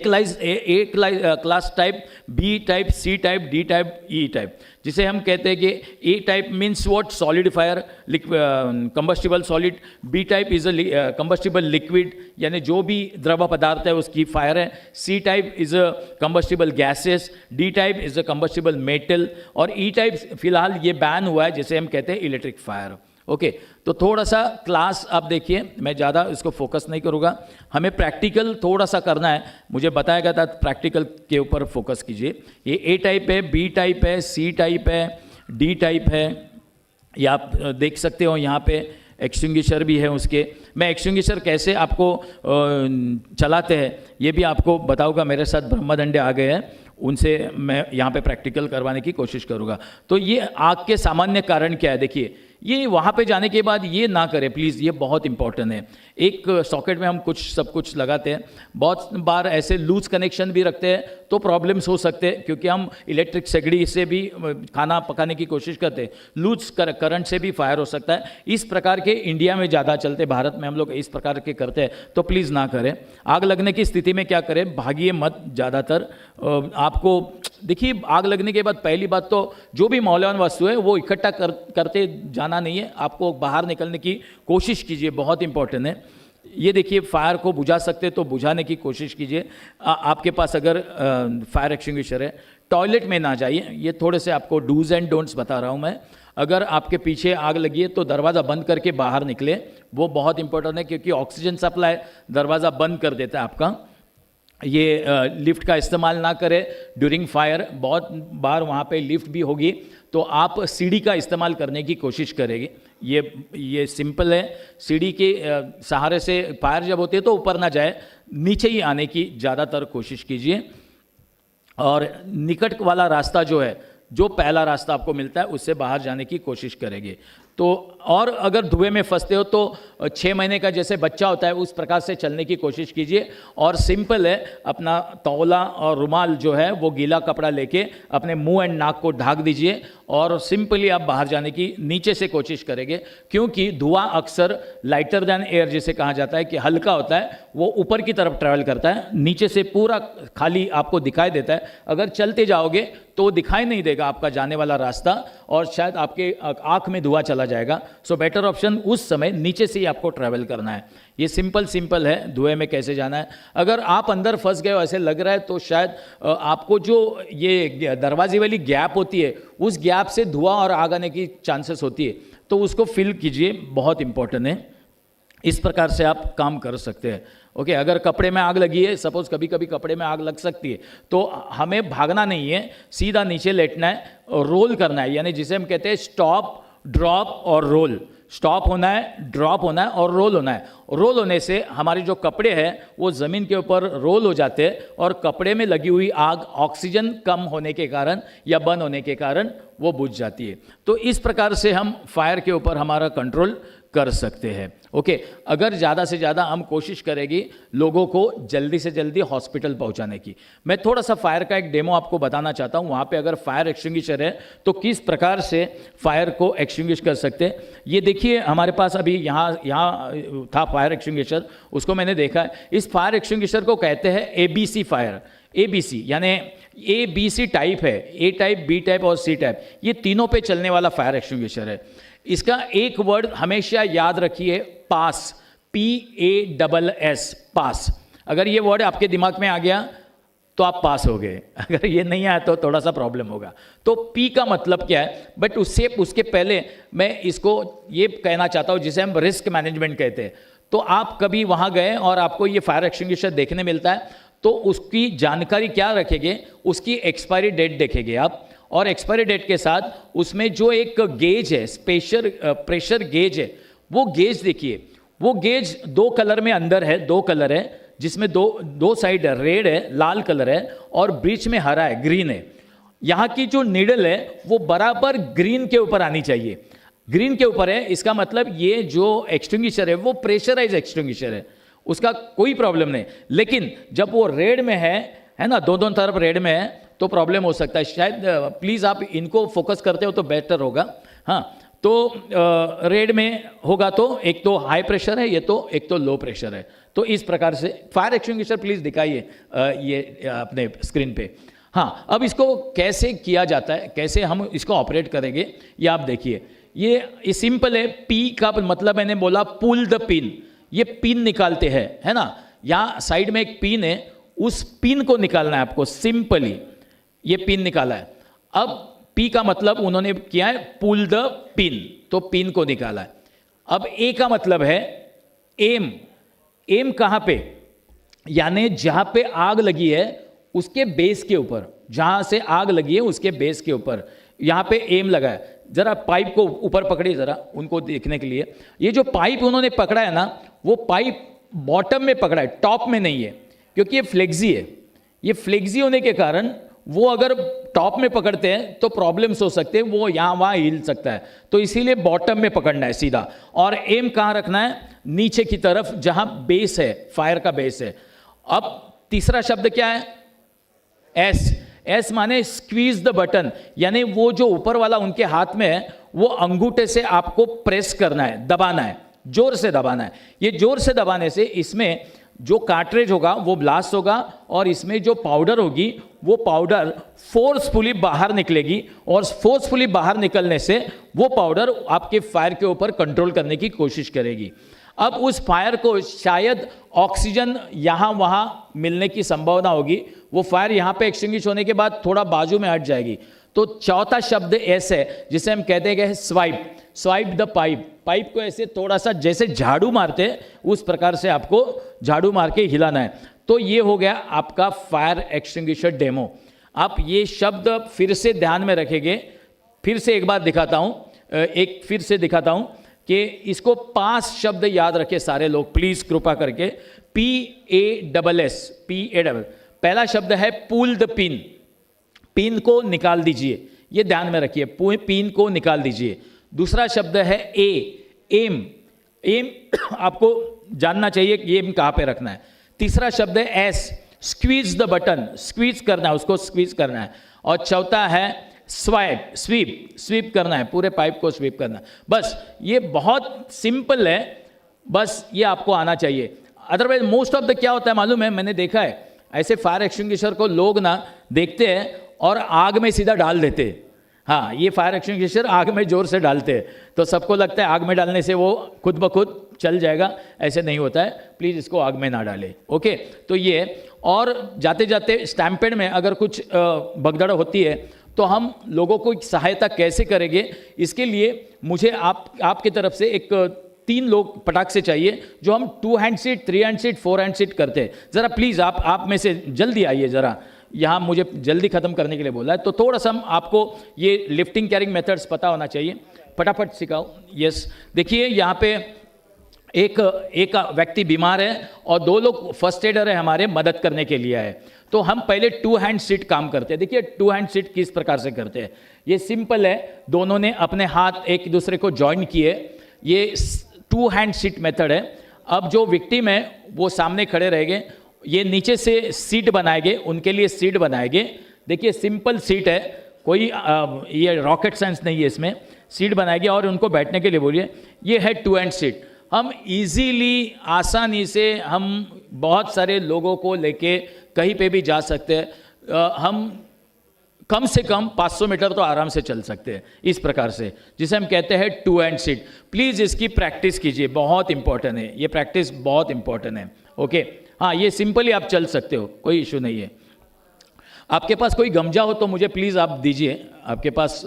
class type, B type, C type, D type, E type, जिसे हम कहते हैं कि A type means what, solid fire, combustible solid. B type is a combustible liquid, यानी जो भी द्रव पदार्थ है उसकी फायर है। C type is a combustible gases, D type is a combustible metal, और ई टाइप फिलहाल ये बैन हुआ है, जिसे हम कहते हैं इलेक्ट्रिक फायर। ओके, तो थोड़ा सा क्लास आप देखिए, मैं ज़्यादा इसको फोकस नहीं करूँगा। हमें प्रैक्टिकल थोड़ा सा करना है, मुझे बताया गया था प्रैक्टिकल के ऊपर फोकस कीजिए। ये ए टाइप है, बी टाइप है, सी टाइप है, डी टाइप है। ये आप देख सकते हो यहाँ पे एक्सटिंग्विशर भी है उसके। मैं एक्सटिंग्विशर कैसे आपको चलाते हैं ये भी आपको बताऊँगा। मेरे साथ ब्रह्मदंडे आ गए हैं, उनसे मैं यहाँ पे प्रैक्टिकल करवाने की कोशिश करूँगा। तो ये आग के सामान्य कारण क्या है, देखिए ये वहाँ पे जाने के बाद ये ना करें प्लीज़, ये बहुत इंपॉर्टेंट है। एक सॉकेट में हम सब कुछ लगाते हैं, बहुत बार ऐसे लूज कनेक्शन भी रखते हैं तो प्रॉब्लम्स हो सकते हैं, क्योंकि हम इलेक्ट्रिक सगड़ी से भी खाना पकाने की कोशिश करते हैं, लूज करंट से भी फायर हो सकता है। इस प्रकार के इंडिया में ज़्यादा चलते, भारत में हम लोग इस प्रकार के करते हैं, तो प्लीज़ ना करें। आग लगने की स्थिति में क्या करें, भागिए मत। ज़्यादातर आपको देखिए, आग लगने के बाद पहली बात तो जो भी मौल्यवान वस्तु है वो इकट्ठा करते जाना नहीं है, आपको बाहर निकलने की कोशिश कीजिए, बहुत इंपॉर्टेंट है। ये देखिए, फायर को बुझा सकते तो बुझाने की कोशिश कीजिए। आपके पास अगर फायर एक्सटिंग्विशर है, टॉयलेट में ना जाइए। ये थोड़े से आपको डूज एंड डोंट्स बता रहा हूँ मैं। अगर आपके पीछे आग लगी है तो दरवाज़ा बंद करके बाहर निकले, वो बहुत इंपॉर्टेंट है, क्योंकि ऑक्सीजन सप्लाई दरवाज़ा बंद कर देता है आपका। ये लिफ्ट का इस्तेमाल ना करें ड्यूरिंग फायर। बहुत बार वहाँ पे लिफ्ट भी होगी तो आप सीढ़ी का इस्तेमाल करने की कोशिश करेंगे। ये सिंपल है, सीढ़ी के सहारे से फायर जब होती है तो ऊपर ना जाए, नीचे ही आने की ज़्यादातर कोशिश कीजिए। और निकट वाला रास्ता जो है, जो पहला रास्ता आपको मिलता है उससे बाहर जाने की कोशिश करेंगे। तो और अगर धुएं में फंसते हो तो 6 महीने का जैसे बच्चा होता है उस प्रकार से चलने की कोशिश कीजिए। और सिंपल है, अपना तौला और रुमाल जो है वो गीला कपड़ा लेके अपने मुंह एंड नाक को ढक दीजिए और सिंपली आप बाहर जाने की नीचे से कोशिश करेंगे, क्योंकि धुआं अक्सर लाइटर दैन एयर जिसे कहा जाता है कि हल्का होता है, वो ऊपर की तरफ ट्रैवल करता है, नीचे से पूरा खाली आपको दिखाई देता है। अगर चलते जाओगे तो दिखाई नहीं देगा आपका जाने वाला रास्ता और शायद आपके आँख में धुआं चला जाएगा। सो बेटर ऑप्शन उस समय नीचे से ही आपको ट्रैवल करना है। ये सिंपल है धुएं में कैसे जाना है। अगर आप अंदर फंस गए हो ऐसे लग रहा है तो शायद आपको जो ये दरवाजे वाली गैप होती है उस गैप से धुआं और आग आने की चांसेस होती है, तो उसको फिल कीजिए, बहुत इंपॉर्टेंट है। इस प्रकार से आप काम कर सकते हैं। ओके, अगर कपड़े में आग लगी है, सपोज कभी कभी कपड़े में आग लग सकती है, तो हमें भागना नहीं है, सीधा नीचे लेटना है और रोल करना है, यानी जिसे हम कहते हैं स्टॉप, ड्रॉप और रोल। स्टॉप होना है, ड्रॉप होना है और रोल होना है। रोल होने से हमारे जो कपड़े हैं वो ज़मीन के ऊपर रोल हो जाते हैं और कपड़े में लगी हुई आग ऑक्सीजन कम होने के कारण या बंद होने के कारण वो बुझ जाती है। तो इस प्रकार से हम फायर के ऊपर हमारा कंट्रोल कर सकते हैं। ओके, अगर ज़्यादा से ज़्यादा हम कोशिश करेंगे लोगों को जल्दी से जल्दी हॉस्पिटल पहुंचाने की। मैं थोड़ा सा फायर का एक डेमो आपको बताना चाहता हूं। वहां पे अगर फायर एक्सटिंग्विशर है तो किस प्रकार से फायर को एक्सटिंग्विश कर सकते हैं। ये देखिए हमारे पास अभी यहाँ था फायर एक्सटिंग्विशर, उसको मैंने देखा है। इस फायर एक्सटिंग्विशर को कहते हैं ABC फायर। ABC यानी ABC टाइप है, A टाइप, B टाइप और C टाइप, ये तीनों पे चलने वाला फायर एक्सटिंग्विशर है। इसका एक वर्ड हमेशा याद रखिए, पास, PASS, पास। अगर ये वर्ड आपके दिमाग में आ गया तो आप पास हो गए, अगर ये नहीं आया तो थोड़ा सा प्रॉब्लम होगा। तो P का मतलब क्या है, बट उसके पहले मैं इसको ये कहना चाहता हूँ जिसे हम रिस्क मैनेजमेंट कहते हैं। तो आप कभी वहाँ गए और आपको ये फायर एक्सटिंग्विशर देखने मिलता है तो उसकी जानकारी क्या रखेंगे, उसकी एक्सपायरी डेट देखेंगे आप, और एक्सपायरी डेट के साथ उसमें जो एक गेज है, प्रेशर गेज है, वो गेज देखिए। वो गेज दो कलर में अंदर है, दो कलर है जिसमें दो साइड है, रेड है, लाल कलर है और बीच में हरा है, ग्रीन है। यहाँ की जो नीडल है वो बराबर ग्रीन के ऊपर आनी चाहिए। ग्रीन के ऊपर है, इसका मतलब ये जो एक्सटिंग्विशर है वो प्रेशराइज एक्सटिंग्विशर है, उसका कोई प्रॉब्लम नहीं। लेकिन जब वो रेड में है ना, दोनों तरफ रेड में है तो प्रॉब्लम हो सकता है। शायद प्लीज़ आप इनको फोकस करते हो तो बेटर होगा। हाँ, तो रेड में होगा तो एक तो हाई प्रेशर है, ये तो एक तो लो प्रेशर है। तो इस प्रकार से फायर एक्सटिंग्विशर प्लीज़ दिखाइए ये अपने स्क्रीन पे। हाँ, अब इसको कैसे किया जाता है, कैसे हम इसको ऑपरेट करेंगे, ये आप देखिए। ये सिंपल है। P का मतलब मैंने बोला पुल द पिन, ये पिन निकालते हैं, है ना। यहाँ साइड में एक पिन है, उस पिन को निकालना है आपको। सिंपली ये पिन निकाला है। अब P का मतलब उन्होंने किया है पुल द पिन, तो पिन को निकाला है। अब A का मतलब है एम। एम कहाँ पे, यानी जहां पे आग लगी है उसके बेस के ऊपर, जहां से आग लगी है उसके बेस के ऊपर यहां पे एम लगा है। जरा पाइप को ऊपर पकड़िए जरा उनको देखने के लिए। ये जो पाइप उन्होंने पकड़ा है ना, वो पाइप बॉटम में पकड़ा है, टॉप में नहीं है, क्योंकि ये फ्लेक्सी है। ये फ्लेक्सी होने के कारण वो अगर टॉप में पकड़ते हैं तो प्रॉब्लम्स हो सकते हैं, वो यहाँ वहाँ हिल सकता है। तो इसीलिए बॉटम में पकड़ना है सीधा। और एम कहाँ रखना है, नीचे की तरफ जहाँ बेस है, फायर का बेस है। अब तीसरा शब्द क्या है, एस। एस माने स्क्वीज द बटन, यानी वो जो ऊपर वाला उनके हाथ में है वो अंगूठे से आपको प्रेस करना है, दबाना है, जोर से दबाना है। ये जोर से दबाने से इसमें जो कार्ट्रिज होगा वो ब्लास्ट होगा और इसमें जो पाउडर होगी वो पाउडर फोर्सफुली बाहर निकलेगी और फोर्सफुली बाहर निकलने से वो पाउडर आपके फायर के ऊपर कंट्रोल करने की कोशिश करेगी। अब उस फायर को शायद ऑक्सीजन यहाँ वहाँ मिलने की संभावना होगी, वो फायर यहाँ पे एक्सटिंग्विश होने के बाद थोड़ा बाजू में हट जाएगी। तो चौथा शब्द ऐसे है जिसे हम कहते हैं swipe. Swipe the pipe. Pipe को ऐसे थोड़ा सा जैसे झाड़ू मारते हैं उस प्रकार से आपको झाड़ू मार के हिलाना है। तो ये हो गया आपका फायर एक्सटिंग्विशर डेमो। आप ये शब्द फिर से ध्यान में रखेंगे। फिर से एक बार दिखाता हूँ, फिर से दिखाता हूँ कि इसको 5 शब्द याद रखें सारे लोग प्लीज कृपा करके। PASS। पहला शब्द है पुल द पिन। पिन को निकाल दीजिए, ये ध्यान में रखिए, पिन को निकाल दीजिए। दूसरा शब्द है एम। एम आपको जानना चाहिए कि एम कहाँ पे रखना है। तीसरा शब्द है S, squeeze the button, squeeze करना है, उसको स्क्वीज करना है। और चौथा है स्वाइप, स्वीप करना है, पूरे पाइप को स्वीप करना है। बस ये बहुत सिंपल है, बस ये आपको आना चाहिए। अदरवाइज मोस्ट ऑफ द क्या होता है मालूम है, मैंने देखा है ऐसे फायर एक्सटिंग्विशर को लोग ना देखते हैं और आग में सीधा डाल देते हैं। हाँ, ये फायर एक्सटिंग्विशर आग में ज़ोर से डालते हैं, तो सबको लगता है आग में डालने से वो खुद ब खुद चल जाएगा, ऐसे नहीं होता है, प्लीज़ इसको आग में ना डालें। ओके, तो ये, और जाते जाते स्टैम्पेड में अगर कुछ भगदड़ होती है तो हम लोगों को सहायता कैसे करेंगे, इसके लिए मुझे आपकी तरफ से एक 3 लोग पटाख से चाहिए, जो हम 2 hand seat, 3 hand seat, 4 hand seat करते हैं। ज़रा प्लीज़ आप में से जल्दी आइए, ज़रा यहाँ मुझे जल्दी ख़त्म करने के लिए बोला है, तो थोड़ा सा आपको ये लिफ्टिंग कैरिंग मेथड्स पता होना चाहिए, फटाफट सिखाओ। यस, देखिए यहाँ पे एक व्यक्ति बीमार है और 2 लोग फर्स्ट एडर है हमारे, मदद करने के लिए आए, तो हम पहले 2 हैंड सीट काम करते हैं। देखिए 2 हैंड सीट किस प्रकार से करते हैं, ये सिंपल है, दोनों ने अपने हाथ एक दूसरे को ज्वाइन किए, ये 2 हैंड सीट मेथड है। अब जो विक्टिम है वो सामने खड़े रहेंगे, ये नीचे से सीट बनाएंगे, उनके लिए सीट बनाएंगे। देखिए सिंपल सीट है, कोई ये रॉकेट साइंस नहीं है इसमें, सीट बनाएंगे और उनको बैठने के लिए बोलिए। ये है 2 हैंड सीट। हम इजीली, आसानी से हम बहुत सारे लोगों को लेके कहीं पे भी जा सकते हैं। हम कम से कम 500 मीटर तो आराम से चल सकते हैं इस प्रकार से, जिसे हम कहते हैं 2 हैंड सीट। प्लीज़ इसकी प्रैक्टिस कीजिए, बहुत इंपॉर्टेंट है, ये प्रैक्टिस बहुत इंपॉर्टेंट है। ओके, हाँ, ये सिंपली आप चल सकते हो, कोई इशू नहीं है। आपके पास कोई गमजा हो तो मुझे प्लीज़ आप दीजिए, आपके पास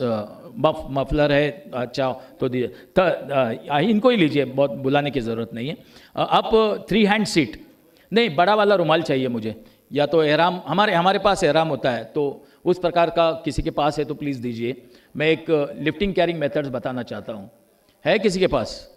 मफलर है, अच्छा तो दीजिए, इनको ही लीजिए, बहुत बुलाने की ज़रूरत नहीं है। अब 3 हैंड सीट नहीं, बड़ा वाला रुमाल चाहिए मुझे, या तो एहराम, हमारे पास एहराम होता है, तो उस प्रकार का किसी के पास है तो प्लीज़ दीजिए। मैं एक लिफ्टिंग कैरिंग मेथड्स बताना चाहता हूँ, है किसी के पास?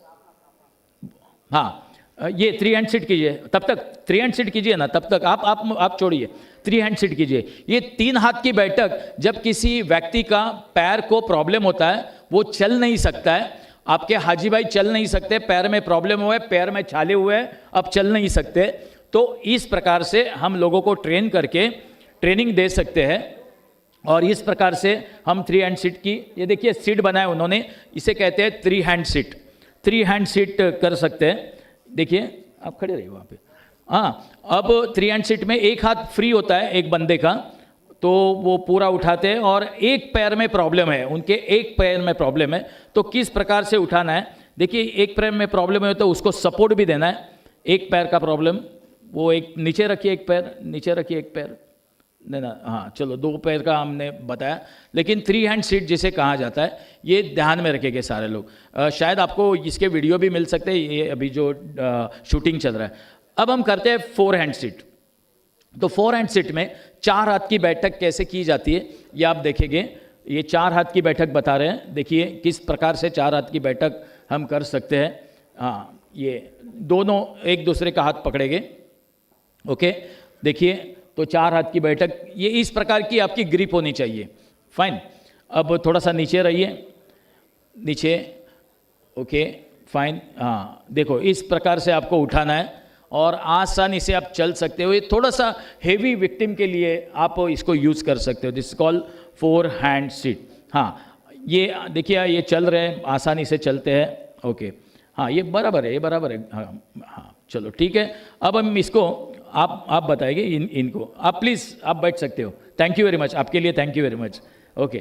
हाँ, ये 3 हैंड सीट कीजिए, तब तक 3 हैंड सीट कीजिए ना, तब तक आप छोड़िए, 3 हैंड सीट कीजिए। ये 3 हाथ की बैठक, जब किसी व्यक्ति का पैर को प्रॉब्लम होता है, वो चल नहीं सकता है, आपके हाजी भाई चल नहीं सकते, पैर में प्रॉब्लम हुआ है, पैर में छाले हुए हैं, अब चल नहीं सकते, तो इस प्रकार से हम लोगों को ट्रेन करके ट्रेनिंग दे सकते हैं। और इस प्रकार से हम 3 हैंड सीट की, ये देखिए सीट बनाए उन्होंने, इसे कहते हैं 3 हैंड सीट। 3 हैंड सीट कर सकते हैं। देखिए आप खड़े रहिए वहाँ पे। हाँ, अब 3 हैंड सीट में एक हाथ फ्री होता है एक बंदे का, तो वो पूरा उठाते हैं, और एक पैर में प्रॉब्लम है, उनके एक पैर में प्रॉब्लम है, तो किस प्रकार से उठाना है। देखिए एक पैर में प्रॉब्लम है तो उसको सपोर्ट भी देना है। एक पैर का प्रॉब्लम, वो एक नीचे रखिए, एक पैर नीचे रखिए, एक पैर ना, हाँ चलो 2 पैर का हमने बताया, लेकिन 3 हैंड सीट जिसे कहा जाता है, ये ध्यान में रखेंगे सारे लोग। शायद आपको इसके वीडियो भी मिल सकते हैं, ये अभी जो शूटिंग चल रहा है। अब हम करते हैं 4 हैंड सीट। तो 4 हैंड सीट में 4 हाथ की बैठक कैसे की जाती है, ये आप देखेंगे। ये 4 हाथ की बैठक बता रहे हैं, देखिए किस प्रकार से 4 हाथ की बैठक हम कर सकते हैं। हाँ, ये दोनों एक दूसरे का हाथ पकड़ेंगे। ओके, देखिए तो 4 हाथ की बैठक, ये इस प्रकार की आपकी ग्रिप होनी चाहिए। फाइन, अब थोड़ा सा नीचे रहिए, नीचे। ओके फाइन, हाँ देखो इस प्रकार से आपको उठाना है और आसानी से आप चल सकते हो। ये थोड़ा सा हेवी विक्टिम के लिए आप इसको यूज़ कर सकते हो। This call 4 hand seat. हाँ, ये देखिए ये चल रहे हैं, आसानी से चलते हैं। ओके, हाँ ये बराबर है, ये बराबर है। हाँ हाँ चलो ठीक है। अब हम इसको आप बताएंगे इनको। आप प्लीज़ आप बैठ सकते हो। थैंक यू वेरी मच, आपके लिए thank you very much. Okay,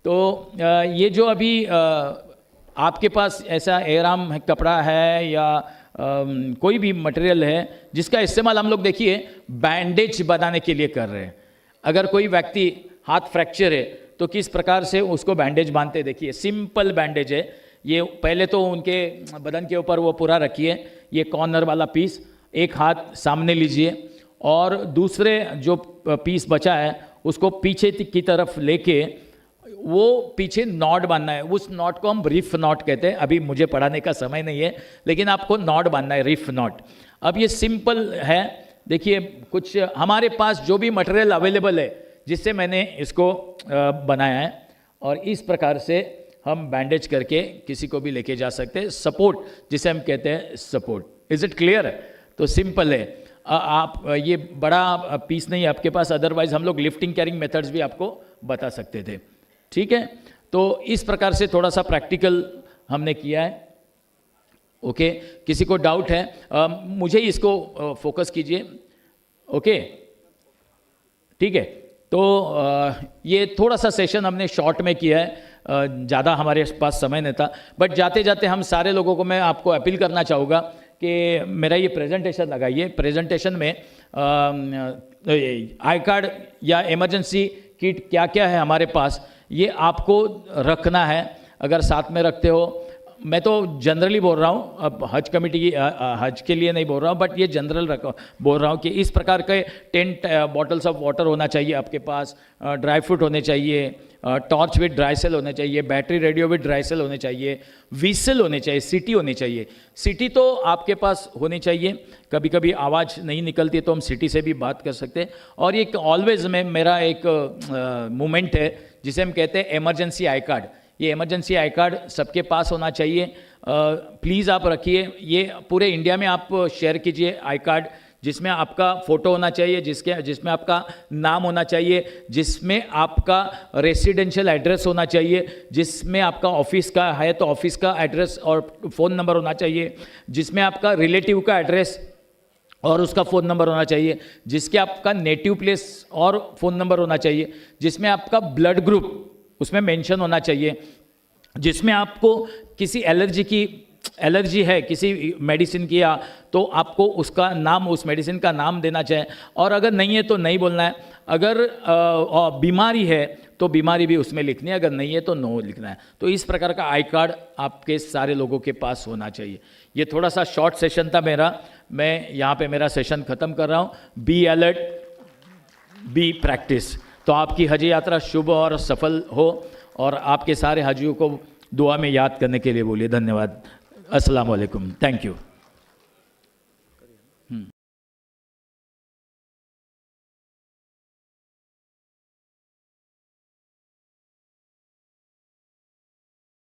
तो ये जो अभी आपके पास ऐसा एहराम कपड़ा है या कोई भी मटेरियल है जिसका इस्तेमाल हम लोग देखिए बैंडेज बनाने के लिए कर रहे हैं। अगर कोई व्यक्ति हाथ फ्रैक्चर है तो किस प्रकार से उसको बैंडेज बांधते हैं, देखिए सिंपल बैंडेज है। ये पहले तो उनके बदन के ऊपर वो पूरा रखिए, ये कॉर्नर वाला पीस एक हाथ सामने लीजिए और दूसरे जो पीस बचा है उसको पीछे की तरफ लेके वो पीछे नॉट बांधना है। उस नॉट को हम रिफ नॉट कहते हैं। अभी मुझे पढ़ाने का समय नहीं है, लेकिन आपको नॉट बांधना है, रिफ नॉट। अब ये सिंपल है, देखिए कुछ हमारे पास जो भी मटेरियल अवेलेबल है जिससे मैंने इसको बनाया है, और इस प्रकार से हम बैंडेज करके किसी को भी लेके जा सकते हैं। सपोर्ट जिसे हम कहते हैं सपोर्ट। Is it clear? तो सिंपल है। आप ये बड़ा पीस नहीं है आपके पास, अदरवाइज हम लोग लिफ्टिंग कैरिंग मेथड्स भी आपको बता सकते थे। ठीक है, तो इस प्रकार से थोड़ा सा प्रैक्टिकल हमने किया है। ओके, किसी को डाउट है मुझे इसको फोकस कीजिए। ओके ठीक है, तो ये थोड़ा सा सेशन हमने शॉर्ट में किया है, ज़्यादा हमारे पास समय नहीं था, बट जाते जाते हम सारे लोगों को मैं आपको अपील करना चाहूँगा कि मेरा ये प्रेजेंटेशन लगाइए। प्रेजेंटेशन में आई कार्ड या इमरजेंसी किट क्या क्या है हमारे पास, ये आपको रखना है। अगर साथ में रखते हो, मैं तो जनरली बोल रहा हूँ, अब हज कमेटी की हज के लिए नहीं बोल रहा हूँ, बट ये जनरल बोल रहा हूँ कि इस प्रकार के 10 बॉटल्स ऑफ वाटर होना चाहिए आपके पास, ड्राई फ्रूट होने चाहिए, टॉर्च विद ड्राई सेल होने चाहिए, battery radio with dry cell होने चाहिए, व्हीसल होने चाहिए, सीटी होनी चाहिए। सीटी तो आपके पास होनी चाहिए, कभी कभी आवाज़ नहीं निकलती तो हम सीटी से भी बात कर सकते हैं। और एक ऑलवेज में मेरा एक मोमेंट है जिसे हम कहते हैं इमरजेंसी आई कार्ड। ये इमरजेंसी आई कार्ड सबके पास होना चाहिए, प्लीज़ आप रखिए। ये पूरे इंडिया में आप शेयर कीजिए आई कार्ड, जिसमें आपका फ़ोटो होना चाहिए, जिसमें आपका नाम होना चाहिए, जिसमें आपका रेसिडेंशियल एड्रेस होना चाहिए, जिसमें आपका ऑफिस का है तो ऑफिस का एड्रेस और फ़ोन नंबर होना चाहिए, जिसमें आपका रिलेटिव का एड्रेस और उसका फ़ोन नंबर होना चाहिए, जिसके आपका नेटिव प्लेस और फ़ोन नंबर होना चाहिए, जिसमें आपका ब्लड ग्रुप उसमें मेंशन होना चाहिए, जिसमें आपको किसी एलर्जी है किसी मेडिसिन की या तो आपको उसका नाम, उस मेडिसिन का नाम देना चाहिए, और अगर नहीं है तो नहीं बोलना है। अगर बीमारी है तो बीमारी भी उसमें लिखनी है, अगर नहीं है तो नो लिखना है। तो इस प्रकार का आई कार्ड आपके सारे लोगों के पास होना चाहिए। ये थोड़ा सा शॉर्ट सेशन था मेरा, मैं यहाँ पे मेरा सेशन ख़त्म कर रहा हूँ। Be alert, be practice. तो आपकी हज यात्रा शुभ और सफल हो, और आपके सारे हाजियों को दुआ में याद करने के लिए बोलिए। धन्यवाद। अस्सलाम वालेकुम। Thank you.